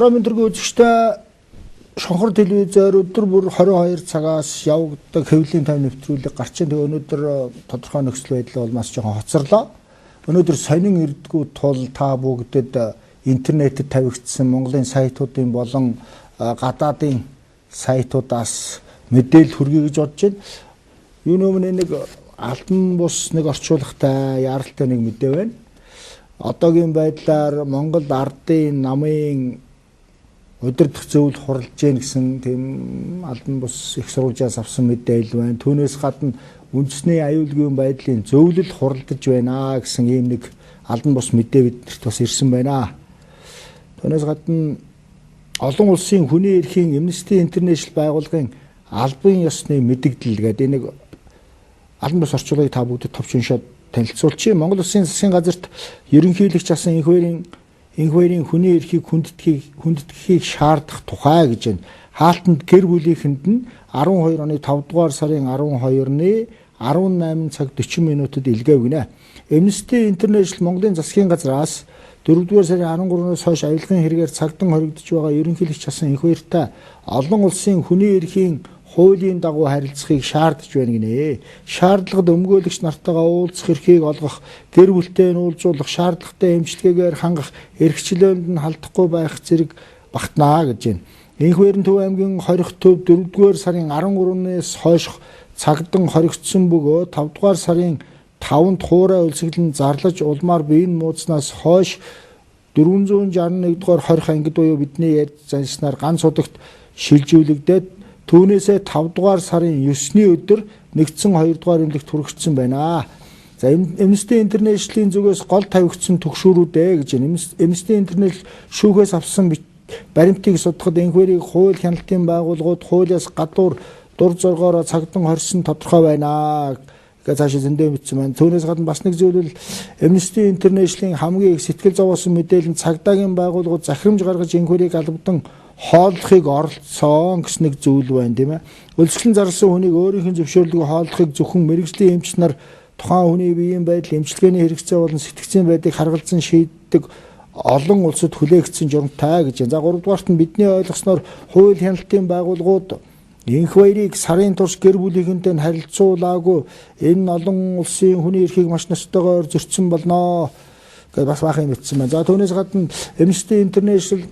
Хромын төргийн үзэгчтэй шонхор телевизээр өдөр бүр 22 цагаас явагддаг хэвлэлийн тав нэвтрүүлэг гарчин. Тэгээ өнөөдөр тодорхой нөхцөл байдал бол маш жоохон хоцорлоо. Өнөөдөр сонин ирдгүү тул та бүгдэд интернетэд тавигдсан Монголын сайтуудын болон гадаадын сайтуудаас мэдээлэл хүргэе гэж бодож байна. Юу нөмн нэг албан бус нэг орчуулагтай яаралтай нэг мэдээ байна. Одоогийн байдлаар Монгол ардын намын удирдах зөвлөл хурлж гэн гэсэн тийм албан бус их сурвалжаас авсан мэдээлэл байна. Түүнээс гадна үндэсний аюулгүй байдлын зөвлөл хуралдаж байна гэсэн ийм нэг албан бус мэдээ биднэрт бас ирсэн байна. Түүнээс гадна олон улсын хүний эрхийн Amnesty International байгууллагын албан ёсны мэдэгдэл гэдэг нэг албан бус орчуулагыг та бүгдэд товч уншаад танилцуулчих. Монгол Улсын засгийн газарт ерөнхийлөгч асан энх баярын хүний эрхийг хүндэтгэхийг шаардах тухай гэж байна. Хаалтанд гэр бүлийнхэнд нь 12 оны 5 дугаар сарын 12-ны 18 цаг 40 минутад илгээв гинэ. Amnesty International Монголын засгийн газраас 4 дугаар сарын 13-наас хойш авилгын хэрэгээр цагдан хоригдож байгаа ерөнхийлөгч асан энх баяртай олон улсын хүний эрхийн хуулийн дагуу харилцахыг шаардж байна гинэ. Шаардлагад өмгөөлөгч нартайгаа уулзах эрхийг олгох, гэр бүлтэй нь уулзуулах, шаардлагатай эмчилгээгээр хангах, эрхчлөөнд нь халдахгүй байх зэрэг багтнаа гэж байна. Энх баярын Төв аймгийн хорих төв 4 дугаар сарын 13-наас хойш цагдан хоригдсон бөгөөд 5 дугаар сарын 5-нд хуурай үлсгэлэн зарлаж улмаар биеийн мууцнаас хойш 461 дугаар хорих ангид буюу бидний ярьж занснаар ганц удагт шилжүүлэгдээд түүнээсээ 5 дугаар сарын 9-ний өдөр нэгдсэн 2 дугаар эмнэлэгт хүрэгдсэн байна. За Amnesty International-ийн зүгээс гол тавигдсан түгшүүрүүдээ гэж байна. Amnesty International шүүхээс авсан баримтыг судахад энх баярыг хууль хяналтын байгууллагууд хуулиас гадуур дур зоргоороо цагдан хорьсон тодорхой байна гэж цаашаа зөндөө бичсэн байна. Түүнээс гадна бас нэг зүйл бол Amnesty International-ийн хамгийн их сэтгэл зовоосон мэдээлэл цагдаагийн байгууллагууд захирамж гаргаж энх баярыг албадан хооллохыг оролцсон гэсэн нэг зүйл байна тийм ээ. Өлсгөлн зарласан хүнийг өөрийнх нь зөвшөөрлөгүй хооллохыг зөвхөн мэрэгжлийн эмч нар тухайн хүний биеийн байдал, эмчилгээний хэрэгцээ болон сэтгцийн байдлыг харгалзан шийддэг олон улсад хүлээгдсэн журамтай гэж байна. За 3 дугаарт нь бидний ойлгосноор хууль хяналтын байгууллагууд энх баярыг сарын турш гэр бүлийнхэнтэй харилцуулаагүй энэ олон улсын хүний эрхийг маш ностойгоор зөрчсөн болноо гэж бас баахан мэдсэн байна. За түүнээс гадна Amnesty International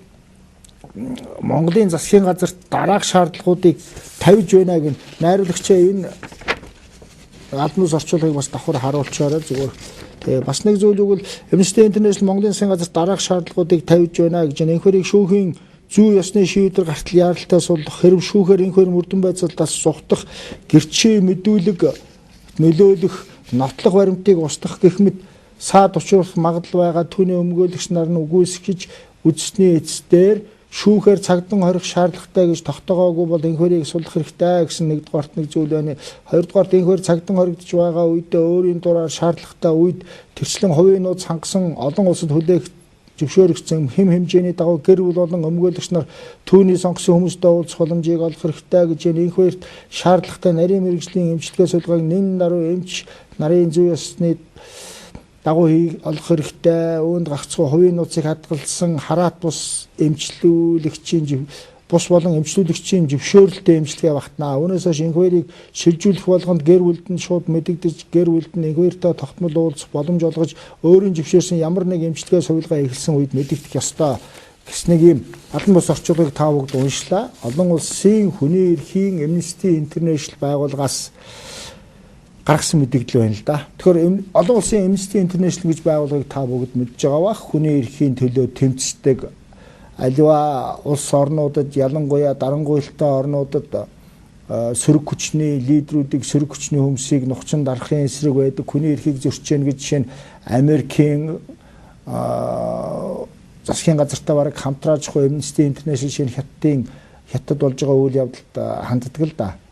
Монголын засгийн газарт дараах шаардлагуудыг тавьж байна гэн найруулагчаа энэ албан бус орчуулагыг бас давхар харуулчаарай зүгээр. Бас нэг зүйл бол Amnesty International Монголын засгийн газарт дараах шаардлагуудыг тавьж байна гэж энх баярыг шүүхийн зүй ёсны шийдвэр гартал яаралтай суулгах, хэрэг шүүхээр энх баяр мөрдөн байцаалтаас зугтах, гэрчээ мэдүүлэг нөлөөлөх, нотлох баримтыг устгах гэх мэт саад учруулах магадлал байгаа түүний өмгөөлөгч нар нь үгүйсгэж үзсний эцсээр шүүхээр цагдан хорих шаардлагатай гэж тогтоогоогүй бол энх баярыг суллах хэрэгтэй гэсэн нэг дугаарт нэг зүйл байна. Хоёр дугаарт энх баяр цагдан хоригдож байгаа үедээ өөрийн дураар шаардлагатай үед тэрчлэн хувийн нууц хангасан олон улсад хүлээх зөвшөөрөгдсөн хэм хэмжээний дагуу гэр бүл болон өмгөөлөгч нар түүний сонгосон хүмүүстэй уулзах боломжийг олох хэрэгтэй гэж энх баярт шаардлагатай нарийн мэрэгжлийн эмчилгээ судалгааг нэн даруй эмч нарын зүй ёсны дагуу олох хэрэгтэй. Үүнд гагцхүү хувийн нууцыг хадгалсан хараат бус эмчлүүлэгчийн бус болон эмчлүүлэгчийн зөвшөөрөлтэй эмчилгээ багтнаа. Үүнээс хойш энх баярыг шилжүүлэх болгонд гэр бүлд нь шууд мэдэгдэж гэр бүлд нь энх баяртай тогтмол уулзах боломж олгож өөрийн зөвшөөрсөн ямар нэг эмчилгээ сувилгаа эхэлсэн үед мэдэгдэх ёстой гэс нэг юм албан бус орчуулагыг та бүгд уншлаа. Олон улсын хүний эрхийн Amnesty International байгууллагаас гаргасан мэдээлэл байна л да. Тэгэхээр олон улсын Amnesty International гэж байгууллагыг та бүгд мэдж байгаа бах. Хүний эрхийн төлөө тэмцдэг аливаа улс орнуудад ялангуяа дарангуйлалтай орнуудад сөрөг хүчний лидерүүдийг сөрөг хүчний хүмүүсийг нухчин дарахын эсрэг байдаг хүний эрхийг зөрчиж гэж жишээ нь Америкийн засгийн газартай бараг хамтрааж хөө Amnesty International шинэ хятад болж байгаа үйл явдалд ханддаг л да.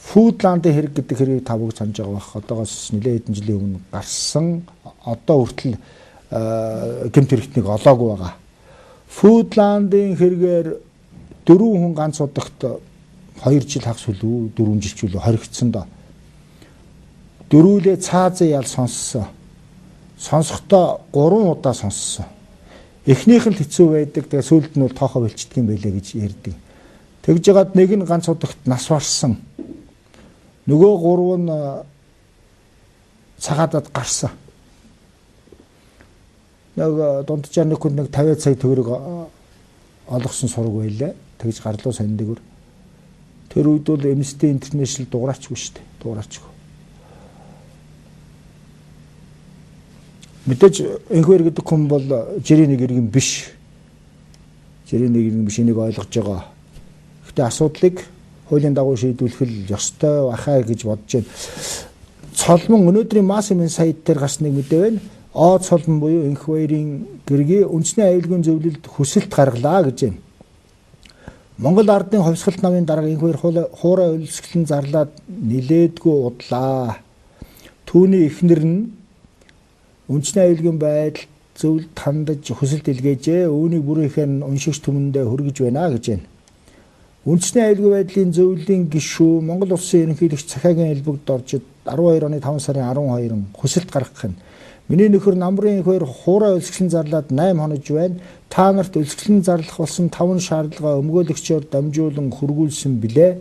Фудландын хэрэг гэдэг хэргийг та бүгд санаж байгаа бах. Одоогоос нэлээд хэдэн жилийн өмнө гарсан одоо хүртэл гэмт хэрэгтнийг олоогүй байгаа. Фудландын хэрэгээр 4 хүн ганц удагт 2 жил хагас үлээ 4 жил ч үлээ хоригдсон доо. Дөрүүлээ цаазын ял сонссон. Сонсохдоо 3 удаа сонссон. Эхнийх нь хэцүү байдаг. Тэгээ сүүлд нь бол тоохоо бэлчдэг юм байлээ гэж ярьдаг. Тэгж ягаад нэг нь ганц удагт нас барсан. Нөгөө гурав нь цагаадад гарсан. Нэг дунджаар нэг хүн нэг 50 сая төгрөг олгосон сураг байлаа. Тэгж гарлуу сандаг. Тэр үед бол Amnesty International дугаарчгүй шүү дээ. Дугаарчгүй. Мэдээж энхвэр гэдэг хүн бол жирийн нэг иргэн биш. Жирийн нэг иргэн биш, энийг ойлгож байгаа. Гэхдээ асуудлыг хуулийн дагуу шийдвэрлэх л ёстой бахаа гэж бодож байна. Цолмон өнөөдрийн Масимын сайт дээр гарсан нэг мэдээ байна. Цолмон буюу энхвэрийн гэргийн үндэсний аюулгүйн зөвлөлд хүсэлт гаргалаа гэж байна. Монгол ардын хувьсгалт намын дарга энхвэр хуурай өлсгөлн зарлаад нилээдгүй удлаа. Түүний эхнэр нь үндэсний аюулгүйн байдал зөвлөлд хандаж хүсэлт илгээжээ. Үүнийг бүрийнхээр нь уншигч түмэндээ хүргэж байна гэж байна. Үндэсний аюулгүй байдлын зөвлөлийн гишүүн Монгол улсын ерөнхийлөгч Цахиагийн элбэгт орж 12 оны 5 сарын 12-нд хүсэлт гаргах нь миний нөхөр намрын энхвэр хуурай өлсгөлн зарлаад 8 хонож байна. Та нарт өлсгөлн зарлах болсон 5 шаардлага өмгөөлөгчөөр дамжуулан хүргүүлсэн билээ.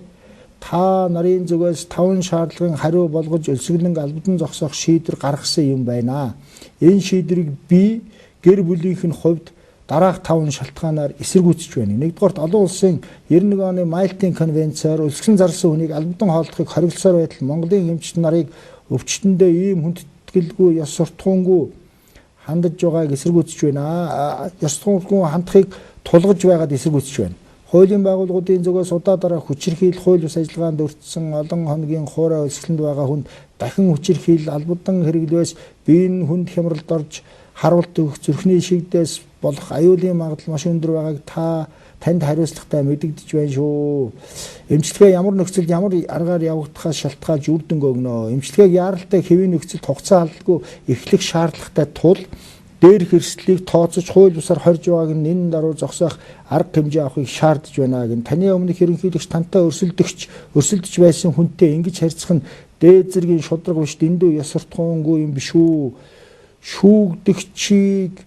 Та нарын зүгээс 5 шаардлагын хариу болгож өлсгөлнг албадан зогсоох шийдвэр гаргасан юм байна. Энэ шийдвэрийг би гэр бүлийнх нь хувьд дараах 5 шалтгаанаар эсэргүүцэж байна. Нэгдүгээрт олон улсын 91 оны Мальтын конвенцээр өлсгөлн зарласан хүнийг албадан хооллохыг хориглосоор байтал Монголын эмчт нарыг өвчтөндөө ийм хүндэтгэлгүй ёс суртахуунгүй хандаж байгааг эсэргүүцэж байна. Ёс суртахуунгүй хандахыг тулгаж байгаад эсэргүүцэж байна. Хуулийн байгууллагуудын зүгээс удаа дараа хүчирхийлэл хууль бус ажиллагаанд өртсөн олон хоногийн хуурай өлсгөлнд байгаа хүнд дахин хүчирхийлэл албадан хэрэглээс биеийн хүнд хямралд орж харуулт өгөх зүрхний шигдээс болох аюулын магадлал маш өндөр байгааг танд хариуцлагатай мэдэгдэж байна шүү. Эмчилгээ ямар нөхцөлд ямар аргаар явагдахаас шалтгаалж үр дүнг өгнө. Эмчилгээг яаралтай хэвийн нөхцөлд хугацаа алдалгүй эхлэх шаардлагатай тул дээрх эрсдлийг тооцож хууль бусаар хорж байгааг нь нэн даруй зогсоох арга хэмжээ авахыг шаардж байна гэн. Таны өмнөх ерөнхийлөгч тантай өрсөлдөж байсан хүнтэй ингэж харьцах нь дээд зэргийн шудраг биш дэндүү ёс суртахуунгүй юм биш үү. Шүүгчдийг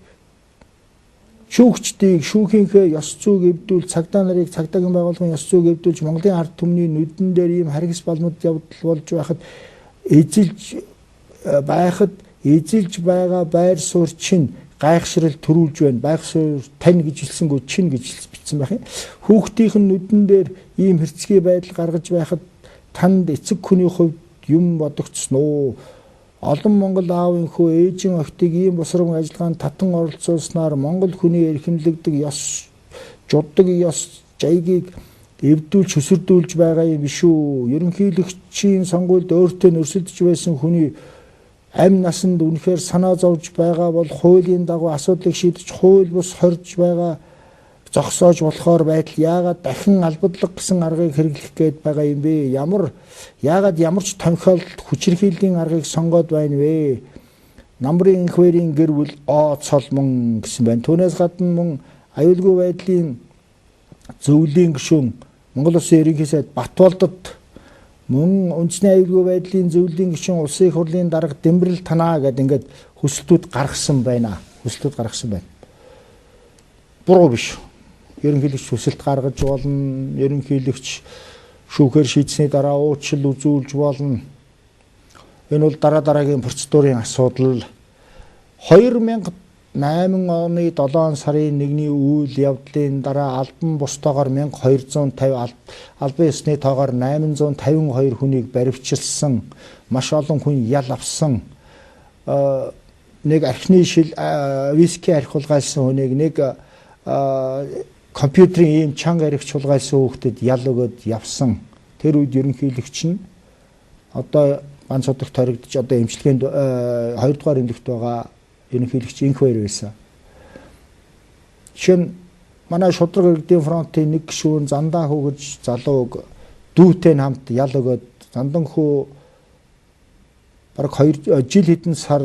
шүүхийнхээ ёс зүйг эвдүүл цагдаа нарыг цагдаагийн байгууллагын ёс зүйг эвдүүлж Монголын ард түмний нүдэн дээр ийм харгас балмууд явдал болж байхад эзэлж байгаа байр суурь чинь гайхшрал төрүүлж байна. Байх суурь тань гэж хэлсэнгүй чин гэж бичсэн байх юм. Хүүхдийнх нь нүдэн дээр ийм хэрцгий байдал гаргаж байхад танд эцэг хүний хувьд юм бодогдсон уу? Олон монгол аавын хүү ээжийн охтыг ийм босрог ажиллагаанд татан оролцуулснаар монгол хүний эрхэмлэгдэг ёс жуддаг ёс жайгийг эвдүүлж хөсөрдүүлж байгаа юм биш үү? Ерөнхийлөгчийн сонгуульд өөртөө өрсөлдөж байсан хүний амь насанд үнэхээр санаа зовж байгаа бол хуулийн дагуу асуудлыг шийдэж хууль бус хорж байгаа зогсоож болохоор байтал яагаад дахин албадлаг гэсэн аргыг хэрэглэх гээд байгаа юм бэ? Яагаад ямар ч тохиолдолд хүчирхийллийн аргыг сонгоод байна вэ? Намрын энхвэрийн гэр бүл цолмон гэсэн байна. Түүнээс гадна мөн аюулгүй байдлын зөвлөлийн гишүүн Монгол Улсын ерөнхий сайд Батболдод мөн үндэсний аюулгүй байдлын зөвлөлийн гишүүн Улсын их хурлын дарга Дэмбэрэл Танаа гэдэг ингээд хүсэлтүүд гаргасан байна. Буруу биш. Ерөнхийлөгч хүсэлт гаргаж болно. Ерөнхийлөгч шүүхээр шийдсэний дараа уучлал үзүүлж болно. Энэ бол дараагийн процедурын асуудал. 2008 оны 7 сарын 1-ний үйл явдлын дараа албан бустойгоор 1250 албан ёсны тоогоор 852 хүнийг баривчилсан, маш олон хүн ял авсан. Нэг архины виски архи хулгайлсан хүнийг нэг компьютерийн ийм чанга архич хулгайлсан хүүхдэд ял өгөөд явсан. Тэр үед ерөнхийлөгч нь одоо ганц удагт хоригдож одоо эмчилгээнд 2 дугаар эмнэлэгт байгаа ерөнхийлөгч энхвэр байсан. Жишээ нь манай шудраг иргэдийн фронтын нэг гишүүн Зандаа хүү гэж залууг дүүтэй хамт ял өгөөд Зандан хүү бараг 2 жил хэдэн сар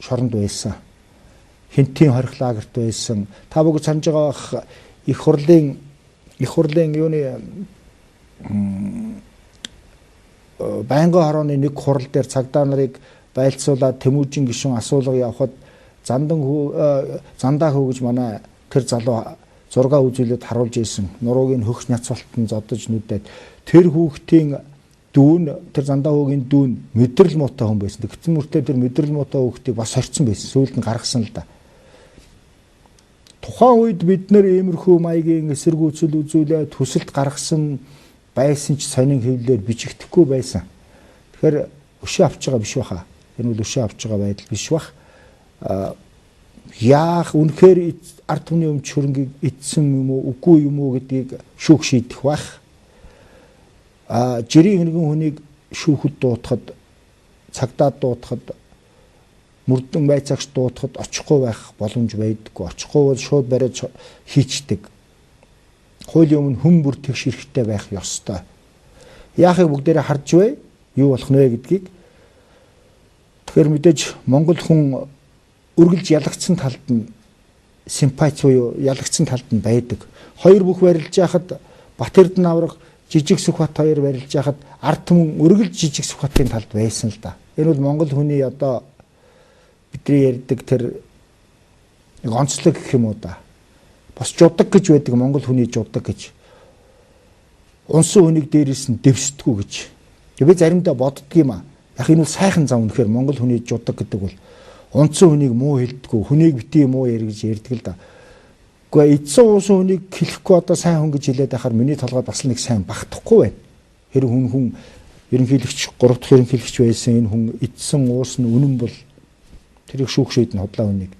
шоронд байсан. Хинтийн хорих лагерт байсан. Та бүгд санаж байгаа их хурлын юуны байнгын хорооны нэг хурал дээр цагдаа нарыг байлцуулаад Тэмүүжин гишүүн асуулга явахад зандаа хүү гэж манай тэр залуу зураг үзүүлээд харуулж ийсэн. Нуруугийн хөх няцвалтан зодож нүдэд тэр хүүхдийн дүүн тэр зандаа хөөгийн дүүн мэдрэл муутай хүн байсан. Тэгсэн мөртөө тэр мэдрэл муутай хүүхдийг бас сорьсон байсан. Сүүлд нь гаргасан л да. Тухайн үед бид нэр иймэрхүү маягийн эсэргүүцэл үзүүлээд төсөлд гаргасан байсан ч сонин хэвлэлээр бичигдэхгүй байсан. Тэгэхээр өшөө авч байгаа биш баха. Энэ бол өшөө авч байгаа байдал биш бах. Яах үнэхээр ард түмний өмч хөрөнгийг эдсэн юм уу үгүй юм уу гэдгийг шүүх шийдэх бах. Жирийн нэгэн хүнийг шүүхэд дуутахад цагдаад дуутахад мөрдөн байцаагч дуутахад очихгүй байх боломж байдаггүй. Очихгүй бол шууд бариад хийчдэг. Хуулийн өмнө хүн бүр тэгш хэрэгтэй байх ёстой. Яахыг бүгдээрээ харж бай. Юу болох нэ гэдгийг. Тэгэхээр мэдээж Монгол хүн үргэлж ялагдсан талд нь симпати буюу ялагдсан талд нь байдаг. Хоёр бүх барилж яхад Батэрдэн аврах жижиг Сүхбат хоёр барилж яхад ард түмэн үргэлж жижиг Сүхбатын талд байсан л да. Энэ бол Монгол хүний одоо бидний ярьдаг тэр нэг онцлог гэх юм уу да. Бас жудаг гэж байдаг Монгол хүний жудаг гэж. Унсан хүнийг дээрээс нь дэвсдэггүй гэж. Би заримдаа боддөг юм аа. Яг энэ бол сайхан зам үнэхээр Монгол хүний жудаг гэдэг бол унсан хүнийг муу хэлдэггүй, хүнийг битгий муу яар гэж ярьдаг л да. Гэхдээ эдсэн унсан хүнийг хэлэхгүй одоо сайн хүн гэж хэлээд байхаар миний толгойд бас нэг сайн багтахгүй байна. Тэр хүн ерөнхийлөгч 3 дахь ерөнхийлөгч байсан энэ хүн эдсэн уус нь үнэн бол тэрийг шүүх шийдэн худлаа хүнийг.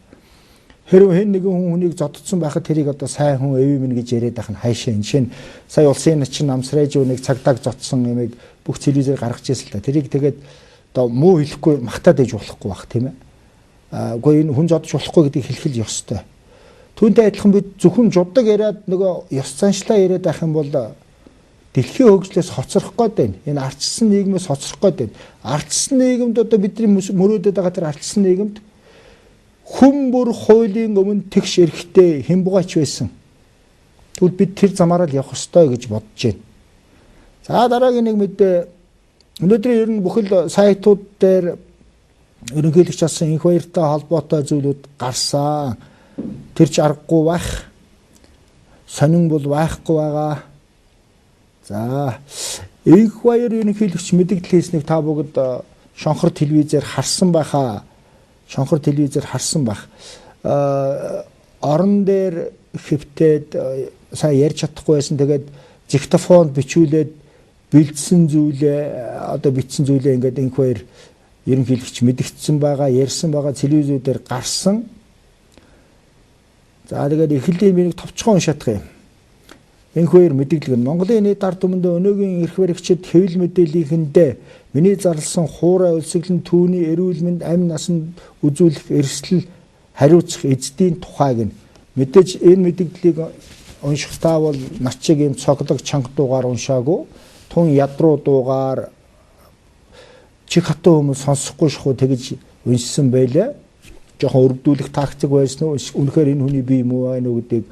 Хэрвээ хэн нэгэн хүн хүнийг зоддсон байхад тэрийг одоо сайн хүн эв минь гэж яриад байх нь хайшаа. Жишээ нь сая улсын начин намсрайж нэг цагдааг зодсон юмыг бүх телевизээр гаргаж ирсэн л да. Тэрийг тэгээд одоо муу хэлэхгүй магтаад ээж болохгүй бах тийм ээ. Үгүй энэ хүн зодж болохгүй гэдгийг хэлэх л ёстой. Түүнтэй адилхан бид зөвхөн жудаг яриад нөгөө ёс заншлаа яриад байх юм бол дэлхийн хөгжлөөс хоцрох гээд байна. Энэ ардчсан нийгмээс хоцрох гээд байна. Ардчсан нийгэмд одоо бидний мөрөөдөд байгаа тэр ардчсан нийгэмд хүн бүр хуулийн өмнө тэгш эрэхтэй хямбгаач байсан. Тэгвэл бид тэр замаараа л явах ёстой гэж бодож байна. За дараагийн нэг мэдээ өнөөдөр ер нь бүхэл сайтууд дээр ерөнхийлөгч асан инх баяртай холбоотой зүйлүүд гарсан. Тэр ч аргагүй байх. Сонин бол байхгүй байгаа. За инх баяр ерөнхийлөгч мэдээлэл хийснийг та бүгд шонхор телевизээр харсан байхаа. Шонхор телевизээр харсан байх. Орон дээр хэвтээд сайн ярьж чадахгүй байсан. Тэгээд диктофонд бичүүлээд бэлдсэн зүйлээ одоо бичсэн зүйлээ ингээд инх баяр ерөнхийлөгч мэдгдсэн байгаа, ярьсан байгаа телевизүүдээр гарсан. За тэгээд эхлээд би нэг товчхон уншаадах юм. Инх баяр мэдээлэл нь Монголын нийт ард түмэнд өнөөгийн эрх баригчид хэвлэл мэдээллийнхэндээ миний зарласан хуурай өлсгөлн түүний эрүүл мэнд амь насанд үзүүлэх эрсдэл хариуцах эздийн тухайг нь мэдээж энэ мэдээллийг уншихтаа бол над чиг юм цоглог чанга дуугаар уншаагүй тун ядруу дуугаар чих хатан хүмүүс сонсохгүй шахуу тэгж уншсан байлаа. Жохон өргөдүүлэх тактик байсан уу? Үнэхээр энэ хүний бие муу байна уу гэдгийг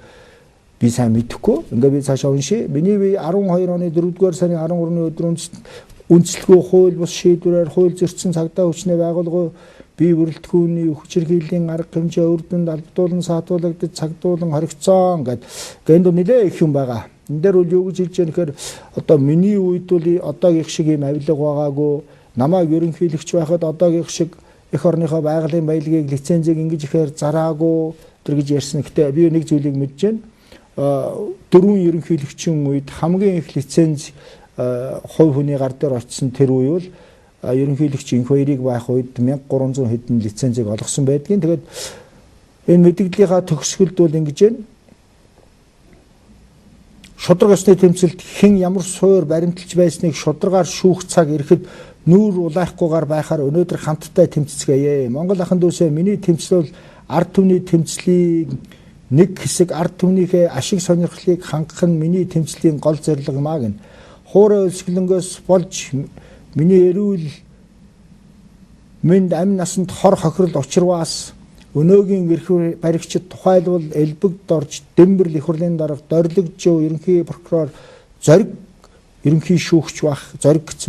би сайн мэдэхгүй. Ингээ би цаашаа уншия. Миний бие 12 оны 4-р сарын 13-ны өдөр үндэслэгүй хууль бус шийдвэрээр хууль зөрчсөн цагдаа хүчний байгууллагын бие бүрэлдэхүүний хүчирхийллийн арга хэмжээ өрдөнд албадуулан саатуулагдаж цагдуулан хоригдсон гэдэг. Энд нэлээ их юм байгаа. Энд дээр бол юу гэж хэлж яах гэхээр одоо миний үед бол одоогийн шиг юм авилга байгаагүй. Намайг ерөнхийлөгч байхад одоогийн шиг эх орныхоо байгалийн баялагийг лицензийг ингэж ихээр зараагүй тэр гэж ярьсан. Гэтэ би нэг зүйлийг мэдж байна. 4 ерөнхийлөгчийн үед хамгийн их лиценз хувь хүний гар дээр очсон тэр үе бол ерөнхийлөгч инх баярыг байх үед 1300 хэдэн лицензийг олгосон байдгийн. Тэгээд энэ мэдээллийнхаа төгсгөлд бол ингэж байна. Шудраг ёсны тэмцэлд хэн ямар суур баримталж байсныг шударгаар шүүх цаг ирэхэд нүүр улайхгүйгээр байхаар өнөөдөр хамтдаа тэмцэцгээе. Монгол ахын дүүсээ миний тэмцэл бол ард түмний тэмцлийг нэг хэсэг ард түмнийхээ ашиг сонирхлыг хангах нь миний тэмцлийн гол зорилго маа гэн. Хуурай өлсгөлөнгөөс болж миний эрүүл мэнд амь насанд хор хохирол учирваас өнөөгийн эрх баригчид тухайлбал элбэгд орж Дэмбэрл их хурлын дарга Дорлог Жоо ерөнхий прокурор зориг ерөнхий шүүгч бах зориг